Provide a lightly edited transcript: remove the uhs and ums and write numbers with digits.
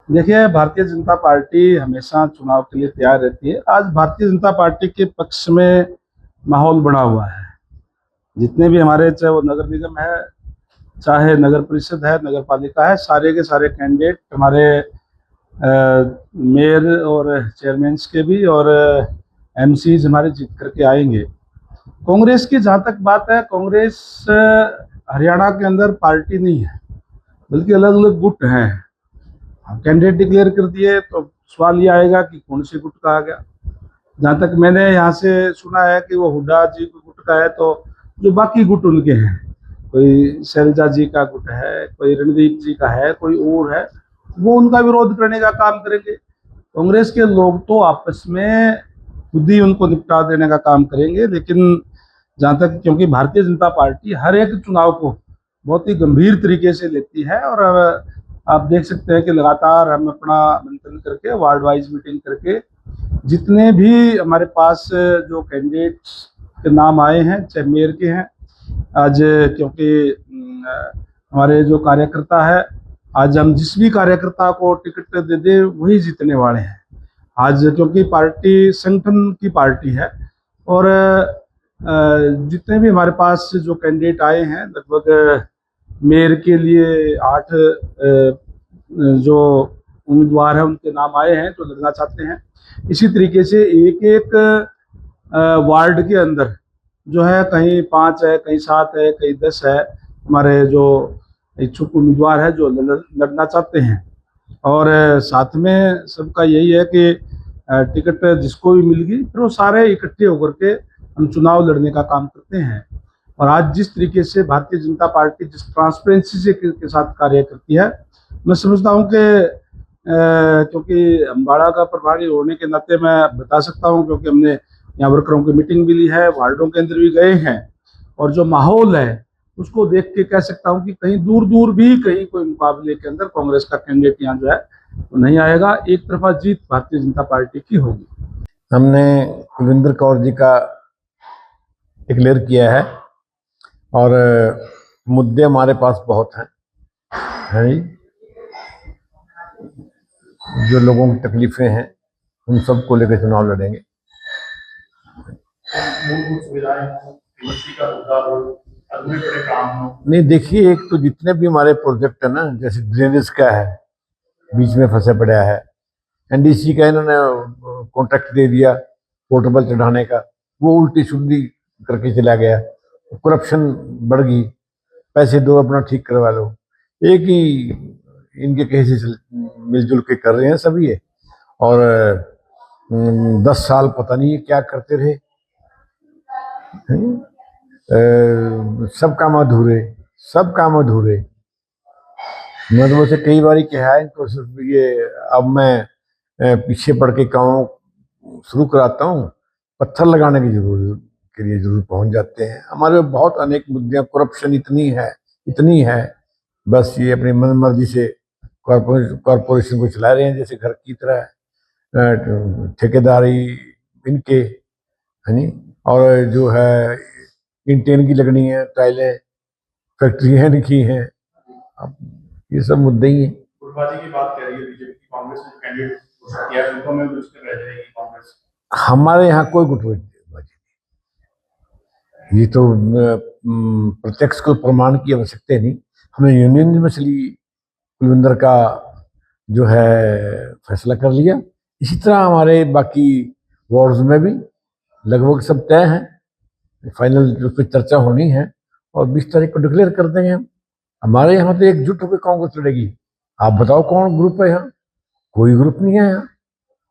देखिए, भारतीय जनता पार्टी हमेशा चुनाव के लिए तैयार रहती है। आज भारतीय जनता पार्टी के पक्ष में माहौल बना हुआ है। जितने भी हमारे, चाहे वो नगर निगम है, चाहे नगर परिषद है, नगर पालिका है, सारे के सारे कैंडिडेट हमारे मेयर और चेयरमैन के भी, और एमसीज हमारे जीत करके आएंगे। कांग्रेस की जहाँ तक बात है, कांग्रेस हरियाणा के अंदर पार्टी नहीं है, बल्कि अलग अलग गुट हैं। कैंडिडेट डिक्लेयर कर दिए तो सवाल ये आएगा कि कौन से गुट का आ गया। जहाँ तक मैंने यहाँ से सुना है कि वो हुड्डा जी गुट का है, तो जो बाकी गुट उनके हैं, कोई शैलजा जी का गुट है, कोई रणदीप जी का है, कोई और है, वो उनका विरोध करने का काम करेंगे। कांग्रेस के लोग तो आपस में खुद ही उनको निपटा देने का काम करेंगे। लेकिन जहाँ तक, क्योंकि भारतीय जनता पार्टी हर एक चुनाव को बहुत ही गंभीर तरीके से लेती है, और आप देख सकते हैं कि लगातार हम अपना मंथन करके, वार्ड वाइज मीटिंग करके, जितने भी हमारे पास जो कैंडिडेट्स के नाम आए हैं, चाहे मेयर के हैं आज, क्योंकि हमारे जो कार्यकर्ता है, आज हम जिस भी कार्यकर्ता को टिकट दे दे वही जीतने वाले हैं आज, क्योंकि पार्टी संगठन की पार्टी है। और जितने भी हमारे पास जो कैंडिडेट आए हैं, लगभग मेयर के लिए 8 जो उम्मीदवार हैं उनके नाम आए हैं जो लड़ना चाहते हैं। इसी तरीके से एक एक वार्ड के अंदर जो है, कहीं 5 है, कहीं 7 है, कहीं 10 है, हमारे जो इच्छुक उम्मीदवार है जो लड़ना चाहते हैं। और साथ में सबका यही है कि टिकट जिसको भी मिल गई, फिर वो सारे इकट्ठे होकर के हम चुनाव लड़ने का काम करते हैं। और आज जिस तरीके से भारतीय जनता पार्टी जिस ट्रांसपेरेंसी से के साथ कार्य करती है, मैं समझता हूँ कि क्योंकि अम्बाड़ा का प्रभारी होने के नाते मैं बता सकता हूँ, क्योंकि हमने यहाँ वर्करों की मीटिंग भी ली है, वार्डों के अंदर भी गए हैं, और जो माहौल है उसको देख के कह सकता हूँ कि कहीं दूर दूर भी कहीं कोई मुकाबले के अंदर कांग्रेस का कैंडिडेट यहाँ जो है वो नहीं आएगा। एक तरफा जीत भारतीय जनता पार्टी की होगी। हमने कुलविंदर कौर जी का डिक्लेयर किया है, और मुद्दे हमारे पास बहुत हैं, है जो लोगों की तकलीफें हैं उन सबको लेकर चुनाव लड़ेंगे। नहीं, देखिए, एक तो जितने भी हमारे प्रोजेक्ट है ना, जैसे ड्रेनेज का है, बीच में फंसे पड़ा है, एनडीसी का इन्होंने कॉन्ट्रैक्ट दे दिया पोर्टेबल चढ़ाने का, वो उल्टी सुल्टी करके चला गया, करप्शन बढ़ गई, पैसे दो अपना ठीक करवा लो। एक ही इनके केसेस मिलजुल के कर रहे हैं सभी ये, और 10 साल पता नहीं क्या करते रहे। सब काम अधूरे, सब काम अधूरे। मैं तो वैसे कई बार कहा है तो सिर्फ ये, अब मैं पीछे पड़ के काम शुरू कराता हूँ, पत्थर लगाने की जरूरत के लिए जरूर पहुंच जाते हैं। हमारे बहुत अनेक मुद्दे, करप्शन इतनी है, बस ये अपनी मन मर्जी से कॉरपोरेशन को चला रहे हैं जैसे घर की तरह, ठेकेदारी इनके, है नहीं, और जो है इंटेन की लगनी है, टाइलें फैक्ट्रियां लिखी हैं, अब ये सब मुद्दे ही हैं। गुटबाजी की बात कह रही है बीजेपी की, कांग्रेस ने कैंडिडेट किया है, उनको में भी उसके रह जाएगी कांग्रेस। हमारे यहाँ कोई गुटबाजी नहीं, ये तो प्रत्यक्ष को प्रमाण की आवश्यकता नहीं। हमने यूनियन में चली कुलविंदर का जो है फैसला कर लिया, इसी तरह हमारे बाकी वार्ड्स में भी लगभग सब तय हैं, फाइनल उस पर चर्चा होनी है, और 20 तारीख को डिक्लेयर कर देंगे हम। हमारे यहाँ तो एकजुट होकर कांग्रेस लड़ेगी। आप बताओ कौन ग्रुप है यहाँ? कोई ग्रुप नहीं है यहाँ।